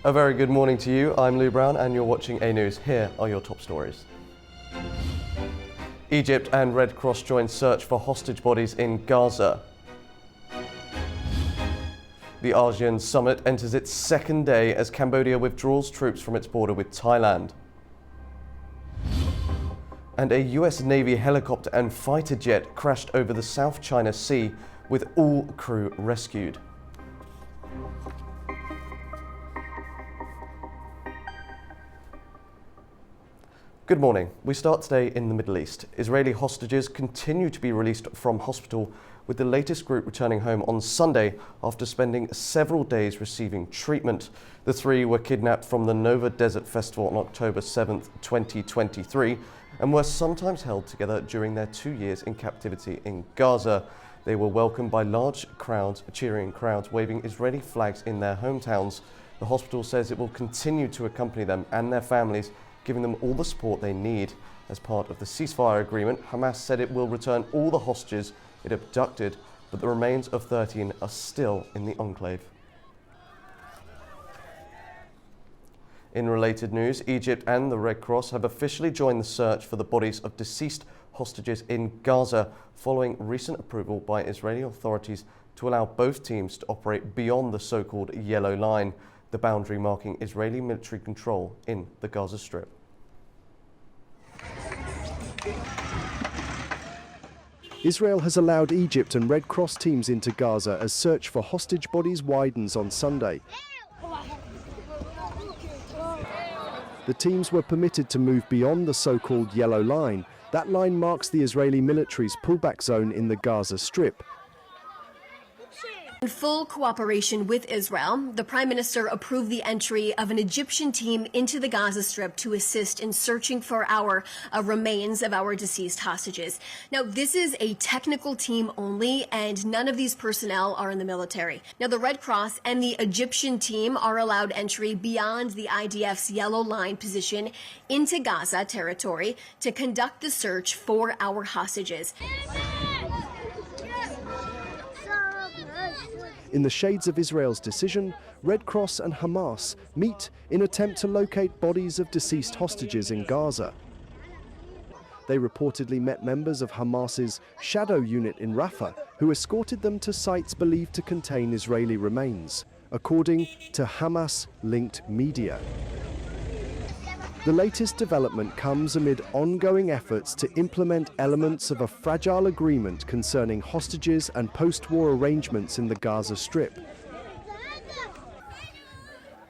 A very good morning to you. I'm Lou Brown and you're watching A News. Here are your top stories. Egypt and Red Cross join search for hostage bodies in Gaza. The ASEAN Summit enters its second day as Cambodia withdraws troops from its border with Thailand. And a US Navy helicopter and fighter jet crashed over the South China Sea with all crew rescued. Good morning. We start today in the Middle East. Israeli hostages continue to be released from hospital, with the latest group returning home on Sunday after spending several days receiving treatment. The three were kidnapped from the Nova Desert Festival on October 7, 2023, and were sometimes held together during their 2 years in captivity in Gaza. They were welcomed by large crowds, cheering crowds, waving Israeli flags in their hometowns. The hospital says it will continue to accompany them and their families, giving them all the support they need. As part of the ceasefire agreement, Hamas said it will return all the hostages it abducted, but the remains of 13 are still in the enclave. In related news, Egypt and the Red Cross have officially joined the search for the bodies of deceased hostages in Gaza, following recent approval by Israeli authorities to allow both teams to operate beyond the so-called Yellow Line, the boundary marking Israeli military control in the Gaza Strip. Israel has allowed Egypt and Red Cross teams into Gaza as search for hostage bodies widens on Sunday. The teams were permitted to move beyond the so-called Yellow Line. That line marks the Israeli military's pullback zone in the Gaza Strip. In full cooperation with Israel, the Prime Minister approved the entry of an Egyptian team into the Gaza Strip to assist in searching for our remains of our deceased hostages. Now, this is a technical team only, and none of these personnel are in the military. Now, the Red Cross and the Egyptian team are allowed entry beyond the IDF's Yellow Line position into Gaza territory to conduct the search for our hostages. In the shades of Israel's decision, Red Cross and Hamas meet in attempt to locate bodies of deceased hostages in Gaza. They reportedly met members of Hamas's shadow unit in Rafah, who escorted them to sites believed to contain Israeli remains, according to Hamas-linked media. The latest development comes amid ongoing efforts to implement elements of a fragile agreement concerning hostages and post-war arrangements in the Gaza Strip.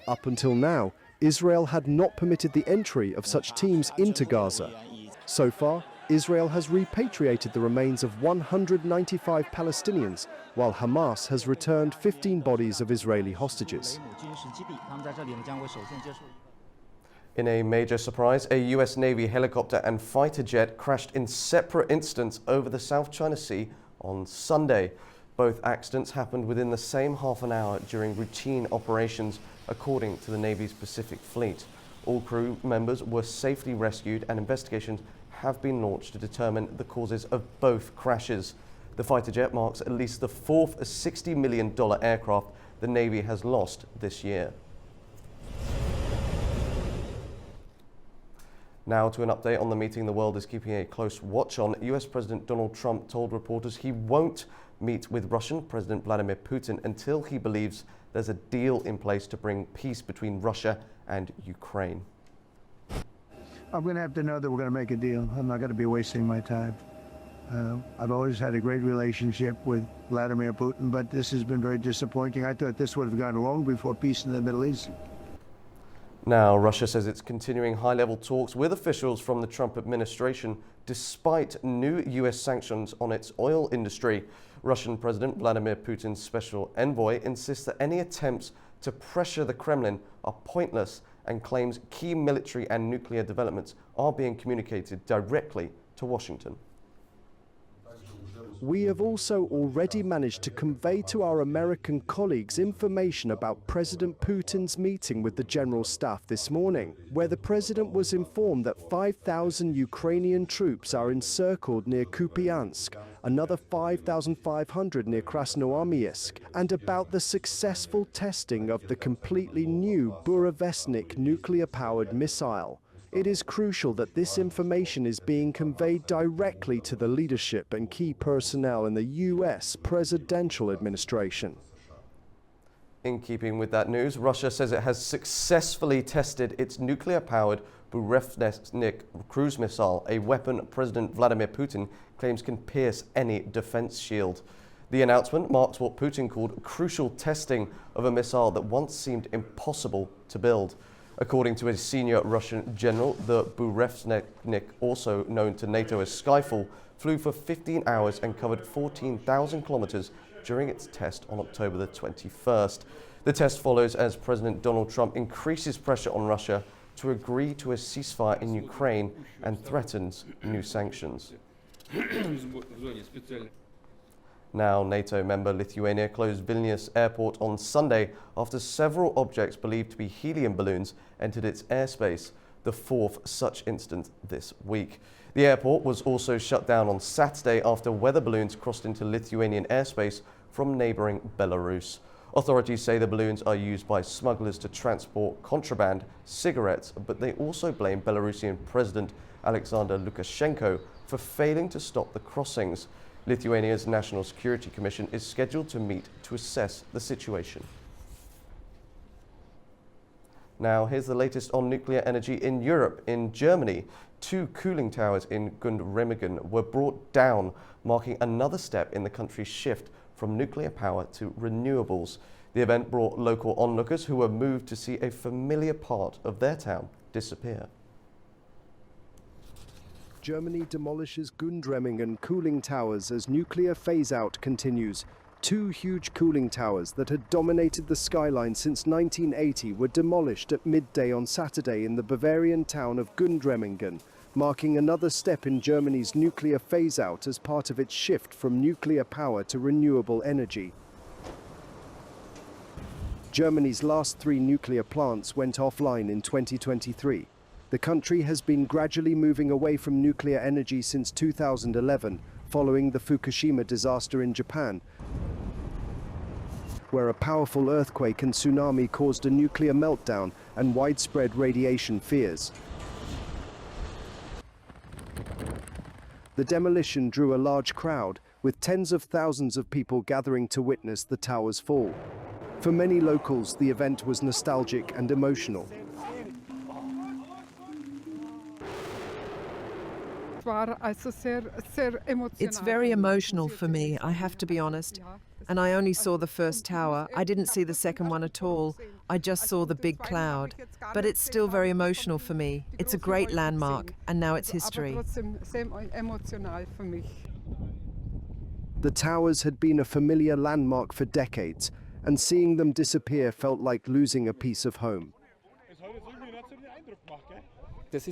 Up until now, Israel had not permitted the entry of such teams into Gaza. So far, Israel has repatriated the remains of 195 Palestinians, while Hamas has returned 15 bodies of Israeli hostages. In a major surprise, a US Navy helicopter and fighter jet crashed in separate incidents over the South China Sea on Sunday. Both accidents happened within the same half an hour during routine operations, according to the Navy's Pacific Fleet. All crew members were safely rescued, and investigations have been launched to determine the causes of both crashes. The fighter jet marks at least the fourth $60 million aircraft the Navy has lost this year. Now to an update on the meeting the world is keeping a close watch on. US President Donald Trump told reporters he won't meet with Russian President Vladimir Putin until he believes there's a deal in place to bring peace between Russia and Ukraine. I'm going to have to know that we're going to make a deal. I'm not going to be wasting my time. I've always had a great relationship with Vladimir Putin, but this has been very disappointing. I thought this would have gone long before peace in the Middle East. Now, Russia says it's continuing high-level talks with officials from the Trump administration despite new US sanctions on its oil industry. Russian President Vladimir Putin's special envoy insists that any attempts to pressure the Kremlin are pointless and claims key military and nuclear developments are being communicated directly to Washington. We have also already managed to convey to our American colleagues information about President Putin's meeting with the General Staff this morning, where the President was informed that 5,000 Ukrainian troops are encircled near Kupiansk another 5,500 near Krasnoarmeysk, and about the successful testing of the completely new Burevestnik nuclear-powered missile. It is crucial that this information is being conveyed directly to the leadership and key personnel in the US presidential administration. In keeping with that news, Russia says it has successfully tested its nuclear-powered Burevestnik cruise missile, a weapon President Vladimir Putin claims can pierce any defense shield. The announcement marks what Putin called crucial testing of a missile that once seemed impossible to build. According to a senior Russian general, the Burevestnik, also known to NATO as Skyfall, flew for 15 hours and covered 14,000 kilometers during its test on October the 21st. The test follows as President Donald Trump increases pressure on Russia to agree to a ceasefire in Ukraine and threatens new sanctions. Now, NATO member Lithuania closed Vilnius airport on Sunday after several objects believed to be helium balloons entered its airspace, the fourth such incident this week. The airport was also shut down on Saturday after weather balloons crossed into Lithuanian airspace from neighbouring Belarus. Authorities say the balloons are used by smugglers to transport contraband, cigarettes, but they also blame Belarusian President Alexander Lukashenko for failing to stop the crossings. Lithuania's National Security Commission is scheduled to meet to assess the situation. Now, here's the latest on nuclear energy in Europe. In Germany, 2 cooling towers in Gundremmingen were brought down, marking another step in the country's shift from nuclear power to renewables. The event brought local onlookers who were moved to see a familiar part of their town disappear. Germany demolishes Gundremmingen cooling towers as nuclear phase-out continues. 2 huge cooling towers that had dominated the skyline since 1980 were demolished at midday on Saturday in the Bavarian town of Gundremmingen, marking another step in Germany's nuclear phase-out as part of its shift from nuclear power to renewable energy. Germany's last 3 nuclear plants went offline in 2023. The country has been gradually moving away from nuclear energy since 2011, following the Fukushima disaster in Japan, where a powerful earthquake and tsunami caused a nuclear meltdown and widespread radiation fears. The demolition drew a large crowd, with tens of thousands of people gathering to witness the towers fall. For many locals, the event was nostalgic and emotional. It's very emotional for me, I have to be honest. And I only saw the first tower. I didn't see the second one at all. I just saw the big cloud. But it's still very emotional for me. It's a great landmark, and now it's history. The towers had been a familiar landmark for decades, and seeing them disappear felt like losing a piece of home. This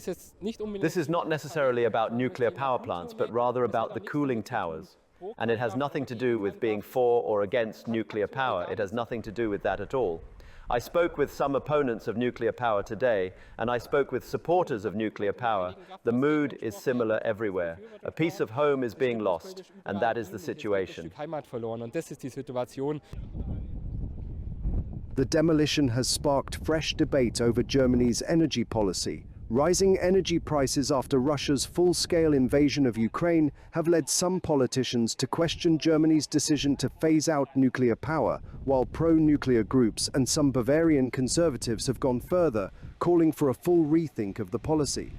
is not necessarily about nuclear power plants, but rather about the cooling towers. And it has nothing to do with being for or against nuclear power. It has nothing to do with that at all. I spoke with some opponents of nuclear power today, and I spoke with supporters of nuclear power. The mood is similar everywhere. A piece of home is being lost, and that is the situation. The demolition has sparked fresh debate over Germany's energy policy. Rising energy prices after Russia's full-scale invasion of Ukraine have led some politicians to question Germany's decision to phase out nuclear power, while pro-nuclear groups and some Bavarian conservatives have gone further, calling for a full rethink of the policy.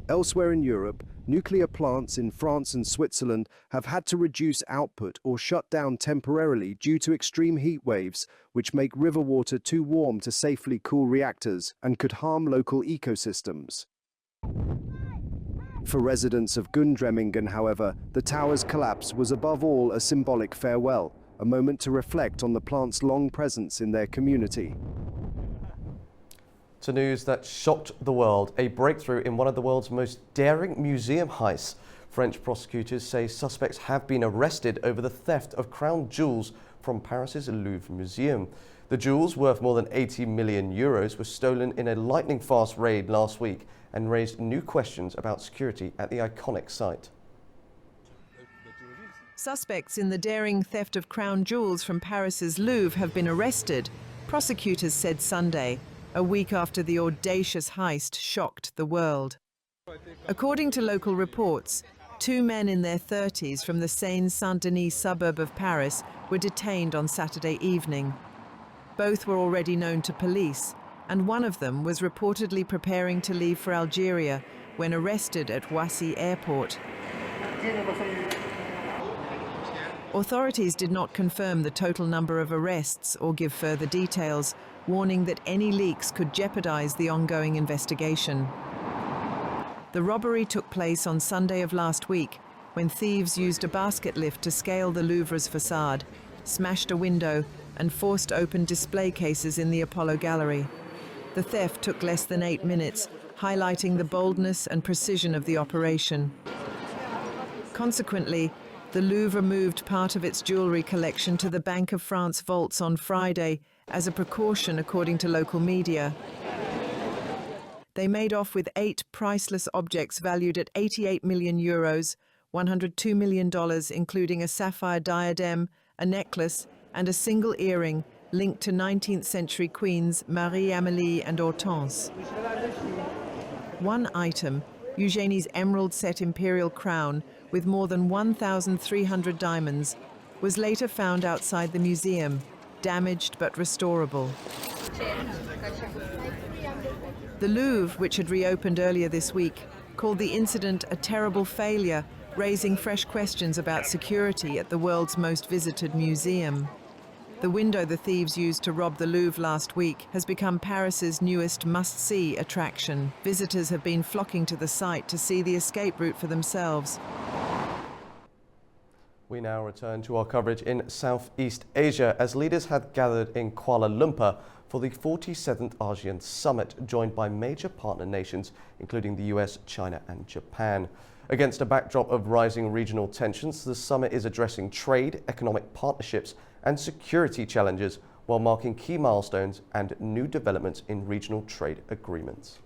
Elsewhere in Europe, nuclear plants in France and Switzerland have had to reduce output or shut down temporarily due to extreme heat waves, which make river water too warm to safely cool reactors and could harm local ecosystems. For residents of Gundremmingen, however, the tower's collapse was above all a symbolic farewell, a moment to reflect on the plant's long presence in their community. To news that shocked the world, a breakthrough in one of the world's most daring museum heists. French prosecutors say suspects have been arrested over the theft of crown jewels from Paris's Louvre Museum. The jewels, worth more than 80 million euros, were stolen in a lightning-fast raid last week and raised new questions about security at the iconic site. Suspects in the daring theft of crown jewels from Paris's Louvre have been arrested, prosecutors said Sunday, a week after the audacious heist shocked the world. According to local reports, 2 men in their 30s from the Seine-Saint-Denis suburb of Paris were detained on Saturday evening. Both were already known to police, and one of them was reportedly preparing to leave for Algeria when arrested at Roissy airport. Authorities did not confirm the total number of arrests or give further details, warning that any leaks could jeopardize the ongoing investigation. The robbery took place on Sunday of last week, when thieves used a basket lift to scale the Louvre's facade, smashed a window, and forced open display cases in the Apollo Gallery. The theft took less than 8 minutes, highlighting the boldness and precision of the operation. Consequently, the Louvre moved part of its jewellery collection to the Bank of France vaults on Friday as a precaution, according to local media. They made off with 8 priceless objects valued at €88 million, $102 million, including a sapphire diadem, a necklace, and a single earring linked to 19th century queens Marie-Amélie and Hortense. One item, Eugenie's emerald-set imperial crown with more than 1,300 diamonds, was later found outside the museum, damaged but restorable. The Louvre, which had reopened earlier this week, called the incident a terrible failure, raising fresh questions about security at the world's most visited museum. The window the thieves used to rob the Louvre last week has become Paris's newest must-see attraction. Visitors have been flocking to the site to see the escape route for themselves. We now return to our coverage in Southeast Asia as leaders had gathered in Kuala Lumpur for the 47th ASEAN Summit, joined by major partner nations, including the US, China and Japan. Against a backdrop of rising regional tensions, the summit is addressing trade, economic partnerships and security challenges while marking key milestones and new developments in regional trade agreements.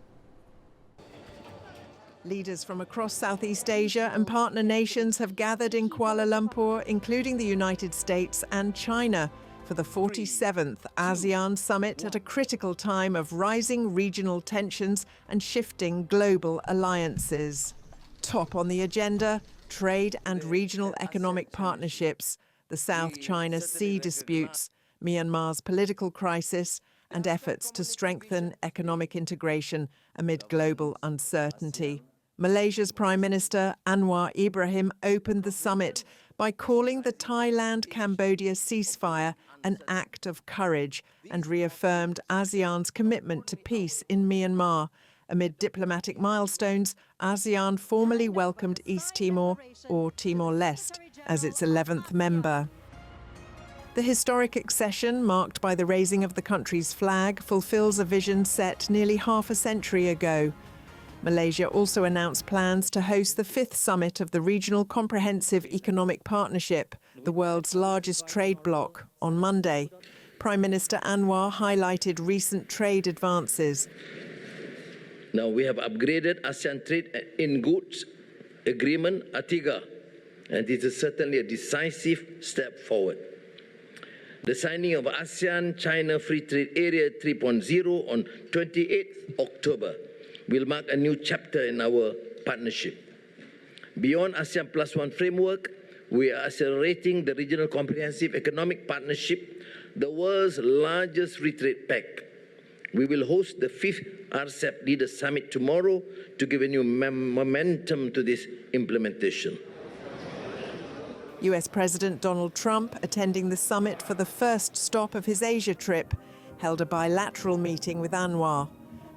Leaders from across Southeast Asia and partner nations have gathered in Kuala Lumpur, including the United States and China, for the 47th ASEAN Summit at a critical time of rising regional tensions and shifting global alliances. Top on the agenda, trade and regional economic partnerships, the South China Sea disputes, Myanmar's political crisis, and efforts to strengthen economic integration amid global uncertainty. Malaysia's Prime Minister Anwar Ibrahim opened the summit by calling the Thailand-Cambodia ceasefire an act of courage and reaffirmed ASEAN's commitment to peace in Myanmar. Amid diplomatic milestones, ASEAN formally welcomed East Timor, or Timor-Leste, as its 11th member. The historic accession, marked by the raising of the country's flag, fulfills a vision set nearly half a century ago. Malaysia also announced plans to host the 5th summit of the Regional Comprehensive Economic Partnership, the world's largest trade bloc, on Monday. Prime Minister Anwar highlighted recent trade advances. Now we have upgraded ASEAN Trade in Goods Agreement ATIGA, and it is certainly a decisive step forward. The signing of ASEAN-China Free Trade Area 3.0 on 28th October will mark a new chapter in our partnership. Beyond ASEAN Plus One framework, we are accelerating the Regional Comprehensive Economic Partnership, the world's largest free trade pact. We will host the 5th RCEP Leaders Summit tomorrow to give a new momentum to this implementation. US President Donald Trump, attending the summit for the first stop of his Asia trip, held a bilateral meeting with Anwar.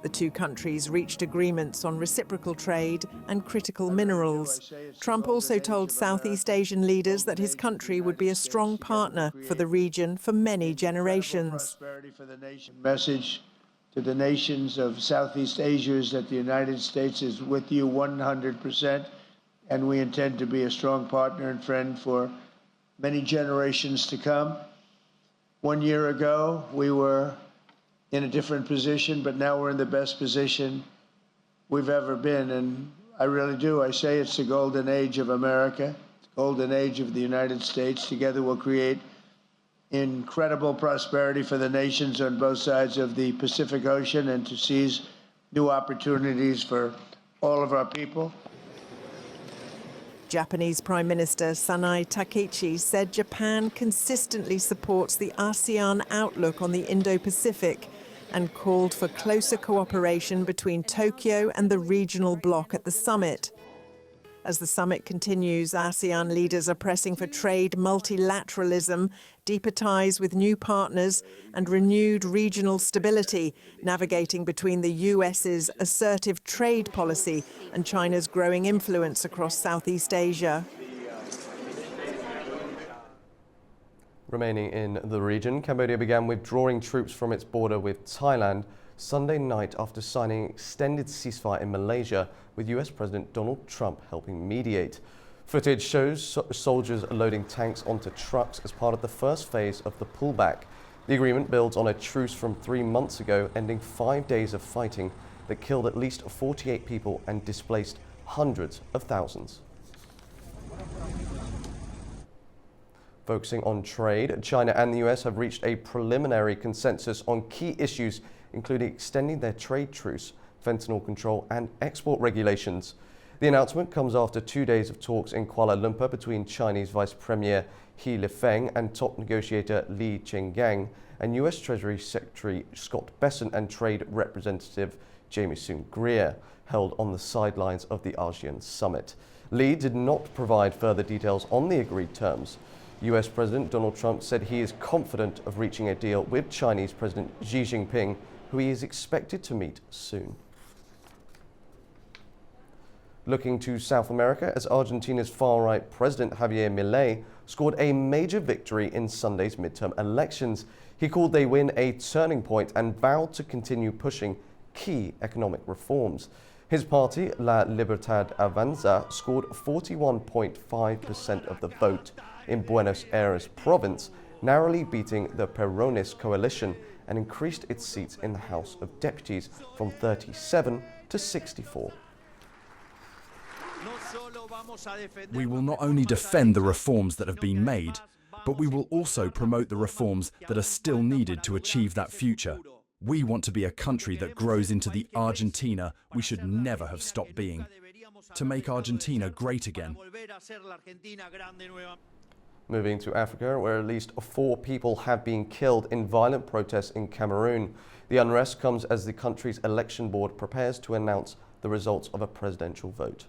The two countries reached agreements on reciprocal trade and critical minerals. Trump also told Southeast Asian leaders that his country would be a strong partner for the region for many generations. Message to the nations of Southeast Asia is that the United States is with you 100%, and we intend to be a strong partner and friend for many generations to come. 1 year ago, we were in a different position, but now we're in the best position we've ever been. And I really do. I say it's the golden age of America, golden age of the United States. Together we'll create incredible prosperity for the nations on both sides of the Pacific Ocean and to seize new opportunities for all of our people. Japanese Prime Minister Sanai Takaichi said Japan consistently supports the ASEAN outlook on the Indo-Pacific and called for closer cooperation between Tokyo and the regional bloc at the summit. As the summit continues, ASEAN leaders are pressing for trade multilateralism, deeper ties with new partners, and renewed regional stability, navigating between the US's assertive trade policy and China's growing influence across Southeast Asia. Remaining in the region, Cambodia began withdrawing troops from its border with Thailand Sunday night after signing an extended ceasefire in Malaysia, with US President Donald Trump helping mediate. Footage shows soldiers loading tanks onto trucks as part of the first phase of the pullback. The agreement builds on a truce from 3 months ago, ending 5 days of fighting that killed at least 48 people and displaced hundreds of thousands. Focusing on trade, China and the US have reached a preliminary consensus on key issues, including extending their trade truce, fentanyl control and export regulations. The announcement comes after 2 days of talks in Kuala Lumpur between Chinese Vice Premier He Lifeng and top negotiator Li Chenggang, and US Treasury Secretary Scott Bessent and Trade Representative Jamieson Greer, held on the sidelines of the ASEAN Summit. Li did not provide further details on the agreed terms. US President Donald Trump said he is confident of reaching a deal with Chinese President Xi Jinping, who he is expected to meet soon. Looking to South America, as Argentina's far-right President Javier Milei scored a major victory in Sunday's midterm elections. He called they win a turning point and vowed to continue pushing key economic reforms. His party, La Libertad Avanza, scored 41.5% of the vote in Buenos Aires province, narrowly beating the Peronist coalition, and increased its seats in the House of Deputies from 37 to 64. We will not only defend the reforms that have been made, but we will also promote the reforms that are still needed to achieve that future. We want to be a country that grows into the Argentina we should never have stopped being, to make Argentina great again. Moving to Africa, where at least 4 people have been killed in violent protests in Cameroon. The unrest comes as the country's election board prepares to announce the results of a presidential vote.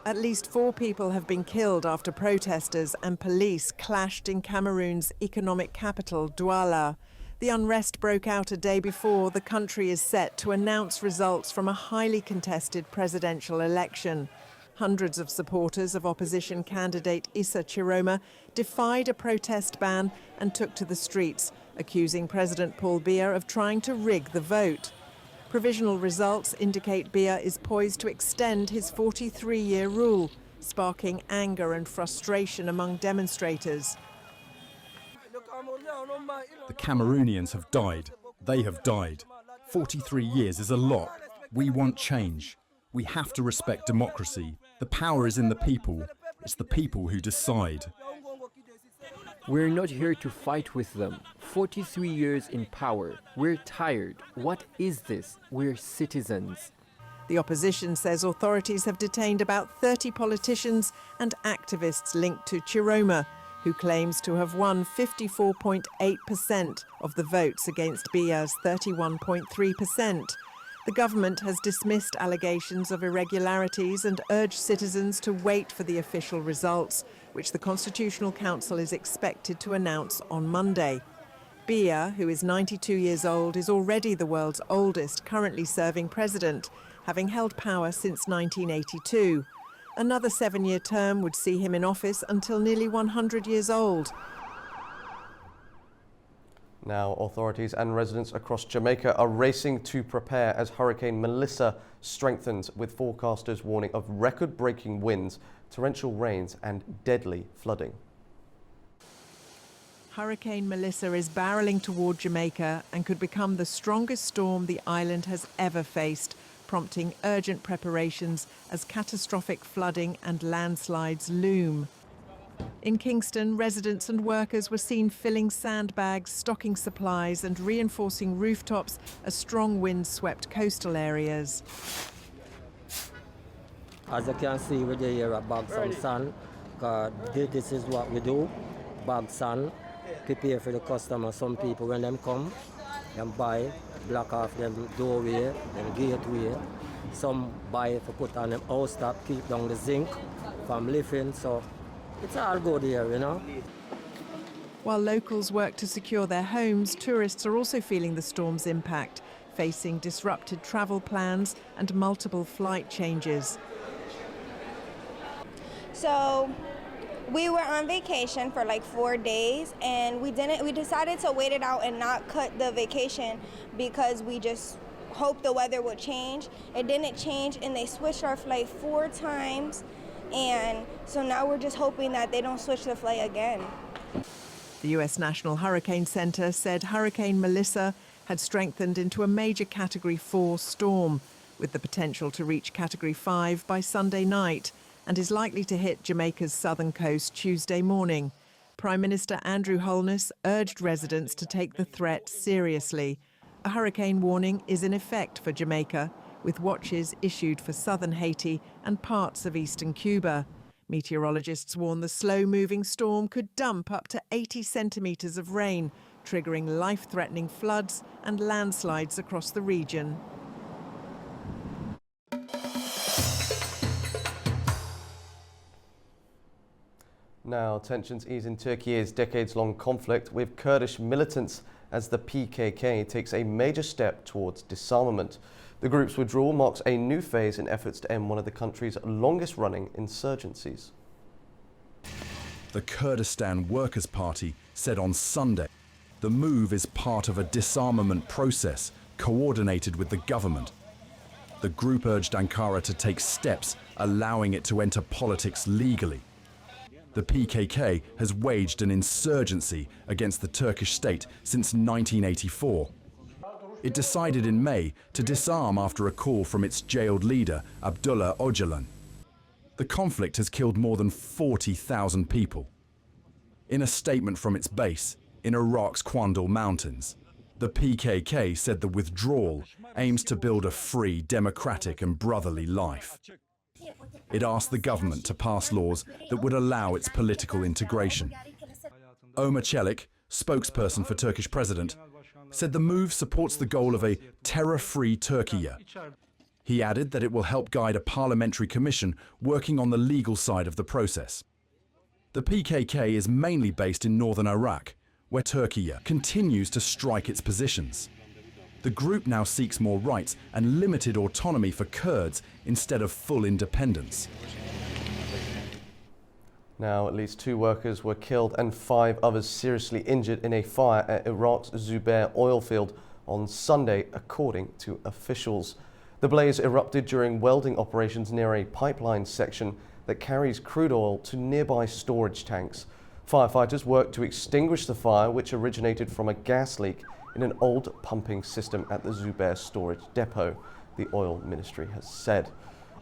At least 4 people have been killed after protesters and police clashed in Cameroon's economic capital, Douala. The unrest broke out a day before the country is set to announce results from a highly contested presidential election. Hundreds of supporters of opposition candidate Issa Chiroma defied a protest ban and took to the streets, accusing President Paul Biya of trying to rig the vote. Provisional results indicate Biya is poised to extend his 43-year rule, sparking anger and frustration among demonstrators. The Cameroonians have died. They have died. 43 years is a lot. We want change. We have to respect democracy. The power is in the people. It's the people who decide. We're not here to fight with them. 43 years in power. We're tired. What is this? We're citizens. The opposition says authorities have detained about 30 politicians and activists linked to Chiroma, who claims to have won 54.8% of the votes against Biya's 31.3%. The government has dismissed allegations of irregularities and urged citizens to wait for the official results, which the Constitutional Council is expected to announce on Monday. Biya, who is 92 years old, is already the world's oldest currently serving president, having held power since 1982. Another 7-year term would see him in office until nearly 100 years old. Now, authorities and residents across Jamaica are racing to prepare as Hurricane Melissa strengthens, with forecasters warning of record-breaking winds, torrential rains and deadly flooding. Hurricane Melissa is barreling toward Jamaica and could become the strongest storm the island has ever faced, prompting urgent preparations as catastrophic flooding and landslides loom. In Kingston, residents and workers were seen filling sandbags, stocking supplies and reinforcing rooftops as strong winds swept coastal areas. As you can see, we're here at bag some sand. This is what we do, bag sand, prepare for the customer. Some people, when them come, them buy, block off them doorway, them gateway. Some buy for put on them house top, keep down the zinc from lifting. So it's all good here, you know. While locals work to secure their homes, tourists are also feeling the storm's impact, facing disrupted travel plans and multiple flight changes. So we were on vacation for like 4 days, and we decided to wait it out and not cut the vacation because we just hoped the weather would change. It didn't change, and they switched our flight 4 times, and so now we're just hoping that they don't switch the flight again. The US National Hurricane Center said Hurricane Melissa had strengthened into a major Category 4 storm, with the potential to reach Category 5 by Sunday night, and is likely to hit Jamaica's southern coast Tuesday morning. Prime Minister Andrew Holness urged residents to take the threat seriously. A hurricane warning is in effect for Jamaica, with watches issued for southern Haiti and parts of eastern Cuba. Meteorologists warn the slow-moving storm could dump up to 80 centimetres of rain, triggering life-threatening floods and landslides across the region. Now, tensions ease in Turkey's decades-long conflict with Kurdish militants as the PKK takes a major step towards disarmament. The group's withdrawal marks a new phase in efforts to end one of the country's longest-running insurgencies. The Kurdistan Workers' Party said on Sunday the move is part of a disarmament process coordinated with the government. The group urged Ankara to take steps allowing it to enter politics legally. The PKK has waged an insurgency against the Turkish state since 1984. It decided in May to disarm after a call from its jailed leader, Abdullah Öcalan. The conflict has killed more than 40,000 people. In a statement from its base in Iraq's Kwandal Mountains, the PKK said the withdrawal aims to build a free, democratic and brotherly life. It asked the government to pass laws that would allow its political integration. Ömer Çelik, spokesperson for Turkish president, said the move supports the goal of a terror-free Turkey. He added that it will help guide a parliamentary commission working on the legal side of the process. The PKK is mainly based in northern Iraq, where Turkey continues to strike its positions. The group now seeks more rights and limited autonomy for Kurds instead of full independence. Now, at least 2 workers were killed and 5 others seriously injured in a fire at Iraq's Zubair oil field on Sunday, according to officials. The blaze erupted during welding operations near a pipeline section that carries crude oil to nearby storage tanks. Firefighters worked to extinguish the fire, which originated from a gas leak in an old pumping system at the Zubair storage depot, the oil ministry has said.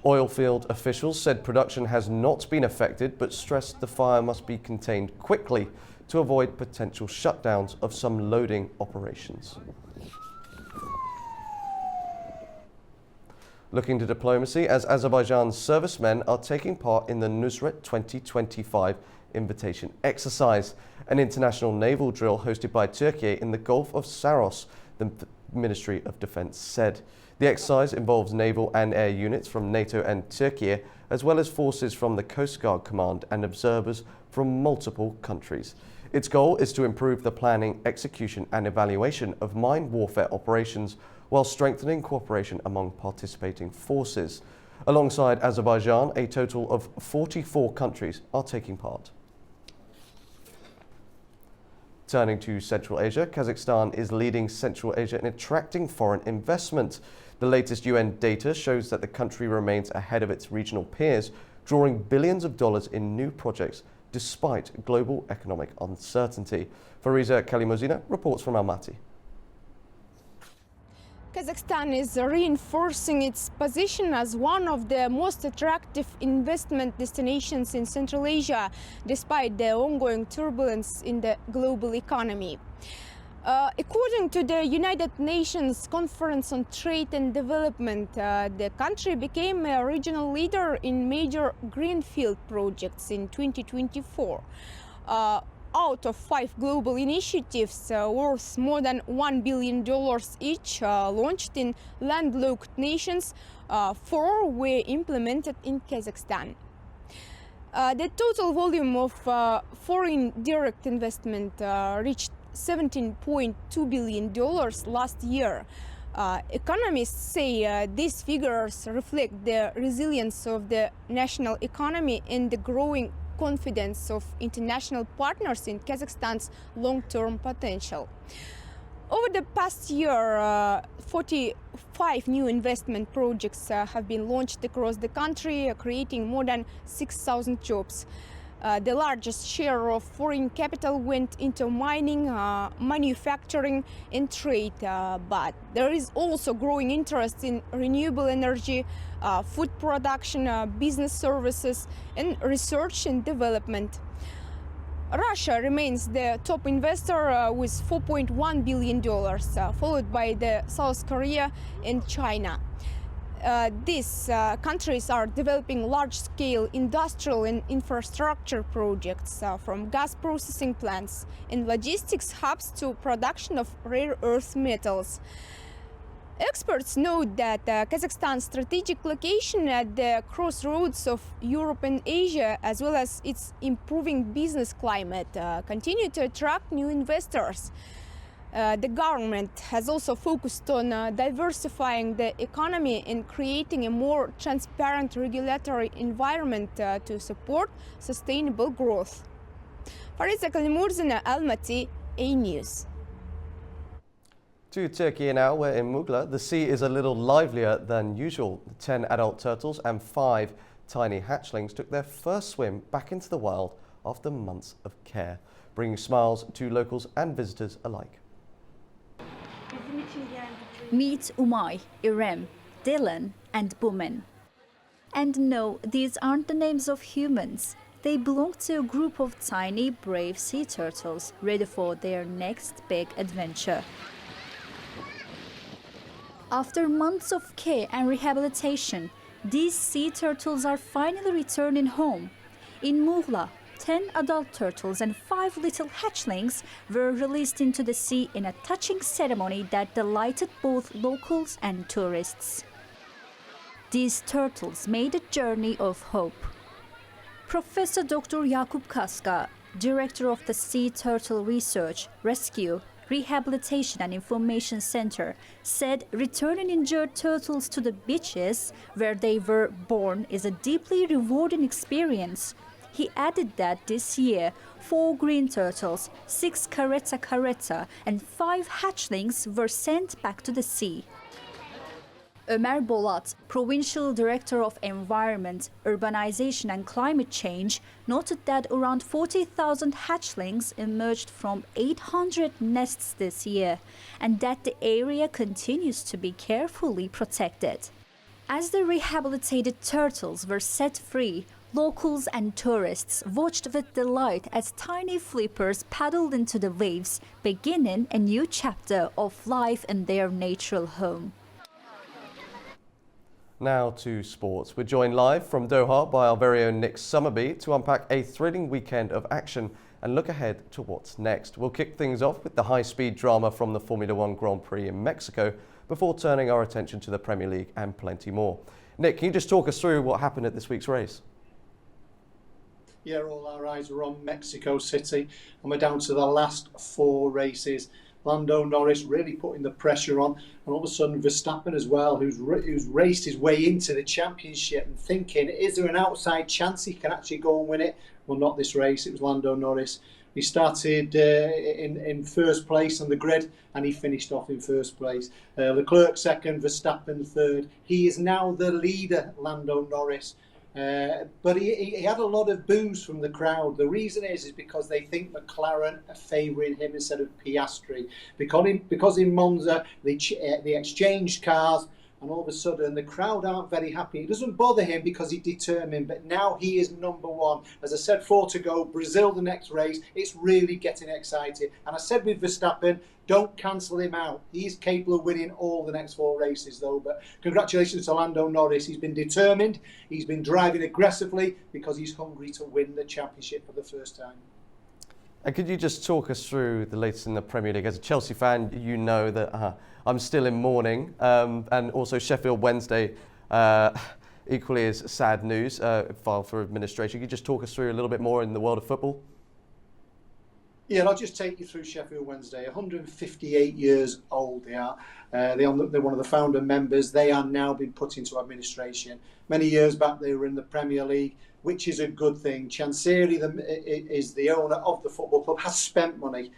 Oil field officials said production has not been affected, but stressed the fire must be contained quickly to avoid potential shutdowns of some loading operations. Looking to diplomacy, as Azerbaijan's servicemen are taking part in the Nusret 2025 invitation exercise, an international naval drill hosted by Turkey in the Gulf of Saros, the Ministry of Defense said. The exercise involves naval and air units from NATO and Turkey, as well as forces from the Coast Guard Command and observers from multiple countries. Its goal is to improve the planning, execution and evaluation of mine warfare operations while strengthening cooperation among participating forces. Alongside Azerbaijan, a total of 44 countries are taking part. Turning to Central Asia, Kazakhstan is leading Central Asia in attracting foreign investment. The latest UN data shows that the country remains ahead of its regional peers, drawing billions of dollars in new projects despite global economic uncertainty. Fariza Kalimozina reports from Almaty. Kazakhstan is reinforcing its position as one of the most attractive investment destinations in Central Asia, despite the ongoing turbulence in the global economy. According to the United Nations Conference on Trade and Development, the country became a regional leader in major greenfield projects in 2024. Out of 5 global initiatives worth more than $1 billion each launched in landlocked nations, 4 were implemented in Kazakhstan. The total volume of foreign direct investment reached $17.2 billion last year. Economists say these figures reflect the resilience of the national economy and the growing confidence of international partners in Kazakhstan's long-term potential. Over the past year, 45 new investment projects have been launched across the country, creating more than 6,000 jobs. The largest share of foreign capital went into mining, manufacturing and trade, but there is also growing interest in renewable energy, food production, business services and research and development. Russia remains the top investor with $4.1 billion, followed by South Korea and China. These countries are developing large-scale industrial and infrastructure projects, from gas processing plants and logistics hubs to production of rare earth metals. Experts note that Kazakhstan's strategic location at the crossroads of Europe and Asia, as well as its improving business climate, continue to attract new investors. The government has also focused on diversifying the economy and creating a more transparent regulatory environment to support sustainable growth. Fariza Kalimurzina, Almaty, A News. To Turkey now, where in Mughla, the sea is a little livelier than usual. 10 adult turtles and 5 tiny hatchlings took their first swim back into the wild after months of care, bringing smiles to locals and visitors alike. Meet Umay, Irem, Dylan and Bumen. And no, these aren't the names of humans. They belong to a group of tiny, brave sea turtles ready for their next big adventure. After months of care and rehabilitation, these sea turtles are finally returning home. In Mughla, 10 adult turtles and 5 little hatchlings were released into the sea in a touching ceremony that delighted both locals and tourists. These turtles made a journey of hope. Professor Dr. Jakub Kaska, director of the Sea Turtle Research, Rescue, Rehabilitation and Information Center, said returning injured turtles to the beaches where they were born is a deeply rewarding experience. He added that this year, 4 green turtles, 6 caretta and 5 hatchlings were sent back to the sea. Ömer Bolat, Provincial Director of Environment, Urbanization and Climate Change, noted that around 40,000 hatchlings emerged from 800 nests this year, and that the area continues to be carefully protected. As the rehabilitated turtles were set free, locals and tourists watched with delight as tiny flippers paddled into the waves, beginning a new chapter of life in their natural home. Now to sports. We're joined live from Doha by our very own Nick Summerby to unpack a thrilling weekend of action and look ahead to what's next. We'll kick things off with the high-speed drama from the Formula One Grand Prix in Mexico before turning our attention to the Premier League and plenty more. Nick, can you just talk us through what happened at this week's race? Yeah, all our eyes were on Mexico City and we're down to the last 4 races. Lando Norris really putting the pressure on, and all of a sudden Verstappen as well, who's raced his way into the championship and thinking, is there an outside chance he can actually go and win it? Well, not this race. It was Lando Norris. He started in first place on the grid and he finished off in first place. Leclerc second, Verstappen third. He is now the leader, Lando Norris. But he had a lot of boos from the crowd. The reason is because they think McLaren are favouring him instead of Piastri. Because in Monza they exchanged cars, and all of a sudden the crowd aren't very happy. It doesn't bother him because he's determined, but now he is number one. As I said, 4 to go, Brazil the next race, it's really getting excited. And I said with Verstappen, don't cancel him out. He's capable of winning all the next 4 races though. But congratulations to Lando Norris. He's been determined, he's been driving aggressively because he's hungry to win the championship for the first time. And could you just talk us through the latest in the Premier League? As a Chelsea fan, you know that I'm still in mourning, and also Sheffield Wednesday equally is sad news, filed for administration. Could you just talk us through a little bit more in the world of football? Yeah, I'll just take you through Sheffield Wednesday. 158 years old they are. They're one of the founder members. They are now been put into administration. Many years back they were in the Premier League, which is a good thing. Chansiri is the owner of the football club, has spent money,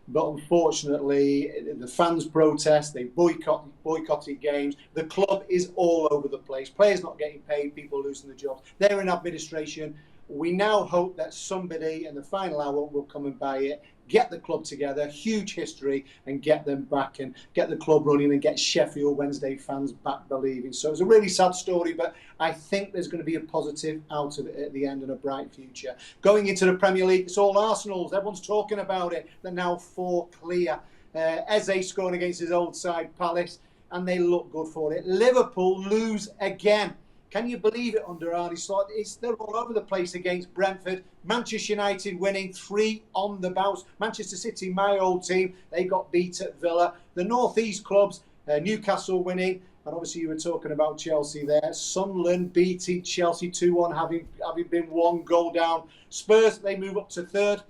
but unfortunately the fans protest, they boycotted games. The club is all over the place. Players not getting paid, people losing their jobs. They're in administration. We now hope that somebody in the final hour will come and buy it, get the club together, huge history, and get them back and get the club running and get Sheffield Wednesday fans back believing. So it's a really sad story, but I think there's going to be a positive out of it at the end and a bright future. Going into the Premier League, it's all Arsenal's. Everyone's talking about it. They're now 4 clear. Eze scoring against his old side, Palace, and they look good for it. Liverpool lose again. Can you believe it under Arne Slot? They're all over the place against Brentford. Manchester United winning 3 on the bounce. Manchester City, my old team, they got beat at Villa. The North East clubs, Newcastle winning. And obviously you were talking about Chelsea there. Sunderland beating Chelsea 2-1, having been 1 goal down. Spurs, they move up to 3rd.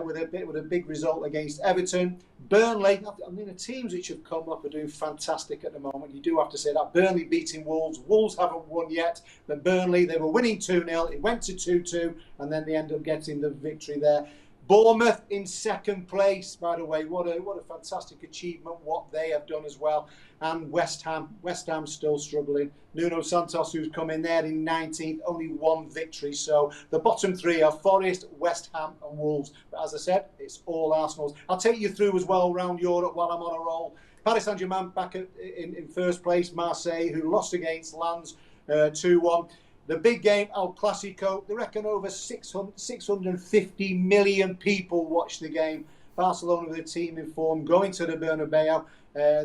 With a big result against Everton. Burnley, I mean, the teams which have come up are doing fantastic at the moment. You do have to say that. Burnley beating Wolves. Wolves haven't won yet, but Burnley, they were winning 2-0. It went to 2-2, and then they end up getting the victory there. Bournemouth in 2nd place, by the way. What a fantastic achievement, what they have done as well. And West Ham still struggling. Nuno Santos, who's come in there in 19th, only 1 victory. So the bottom 3 are Forest, West Ham and Wolves. But as I said, it's all Arsenal's. I'll take you through as well around Europe while I'm on a roll. Paris Saint-Germain back in 1st place. Marseille, who lost against Lens 2-1. The big game, El Clasico, they reckon over 650 million people watched the game. Barcelona with a team in form, going to the Bernabeu.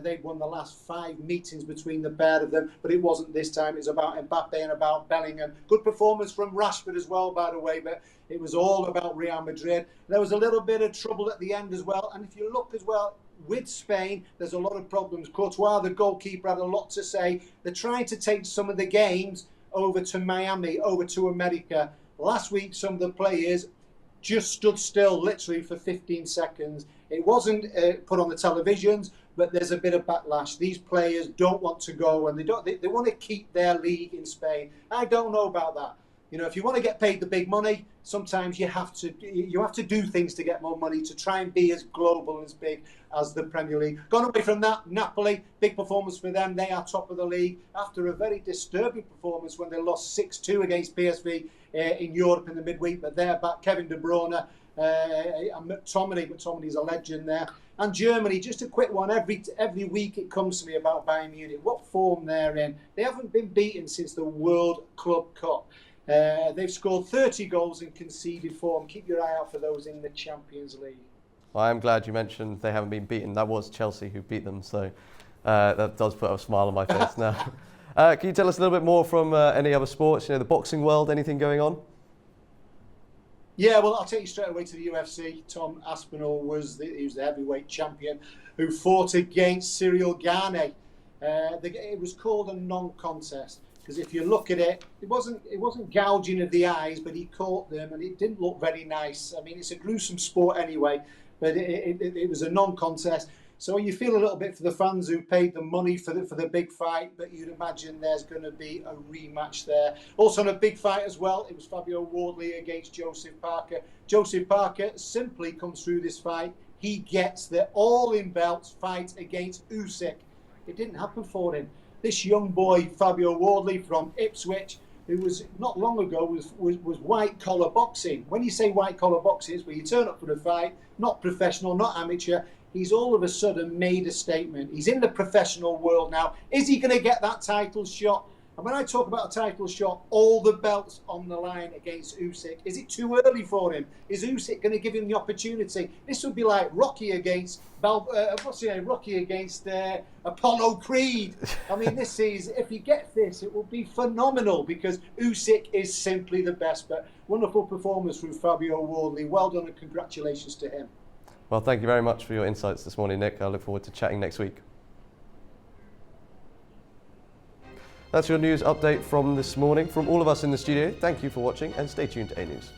They've won the last 5 meetings between the pair of them, but it wasn't this time. It's about Mbappe and about Bellingham. Good performance from Rashford as well, by the way, but it was all about Real Madrid. There was a little bit of trouble at the end as well, and if you look as well, with Spain, there's a lot of problems. Courtois, the goalkeeper, had a lot to say. They're trying to take some of the games over to Miami, over to America. Last week, some of the players just stood still, literally for 15 seconds. It wasn't put on the televisions, but there's a bit of backlash. These players don't want to go, and they want to keep their league in Spain. I don't know about that. You know, if you want to get paid the big money, sometimes you have to do things to get more money to try and be as global and as big as the Premier League. Gone away from that, Napoli, big performance for them. They are top of the league after a very disturbing performance when they lost 6-2 against PSV in Europe in the midweek. But they're back. Kevin De Bruyne and McTominay's a legend there. And Germany, just a quick one. Every week it comes to me about Bayern Munich. What form they're in. They haven't been beaten since the World Club Cup. They've scored 30 goals and conceded 4. Keep your eye out for those in the Champions League. Well, I'm glad you mentioned they haven't been beaten. That was Chelsea who beat them, so that does put a smile on my face now. Can you tell us a little bit more from any other sports? You know, the boxing world, anything going on? Yeah, well, I'll take you straight away to the UFC. Tom Aspinall was the heavyweight champion who fought against Cyril Gane. It was called a non-contest. Because if you look at it, it wasn't gouging of the eyes, but he caught them, and it didn't look very nice. I mean, it's a gruesome sport anyway, but it was a non-contest. So you feel a little bit for the fans who paid the money for the big fight, but you'd imagine there's going to be a rematch there. Also on a big fight as well, it was Fabio Wardley against Joseph Parker. Joseph Parker simply comes through this fight. He gets the all-in-belts fight against Usyk. It didn't happen for him. This young boy, Fabio Wardley from Ipswich, who was not long ago was white collar boxing. When you say white collar boxing, it's where you turn up for a fight, not professional, not amateur. He's all of a sudden made a statement. He's in the professional world now. Is he going to get that title shot? And when I talk about a title shot, all the belts on the line against Usyk. Is it too early for him? Is Usyk going to give him the opportunity? This would be like Rocky against Rocky against Apollo Creed. I mean, this is, if he gets this, it will be phenomenal because Usyk is simply the best. But wonderful performance from Fabio Wardley. Well done and congratulations to him. Well, thank you very much for your insights this morning, Nick. I look forward to chatting next week. That's your news update from this morning. From all of us in the studio, thank you for watching and stay tuned to A News.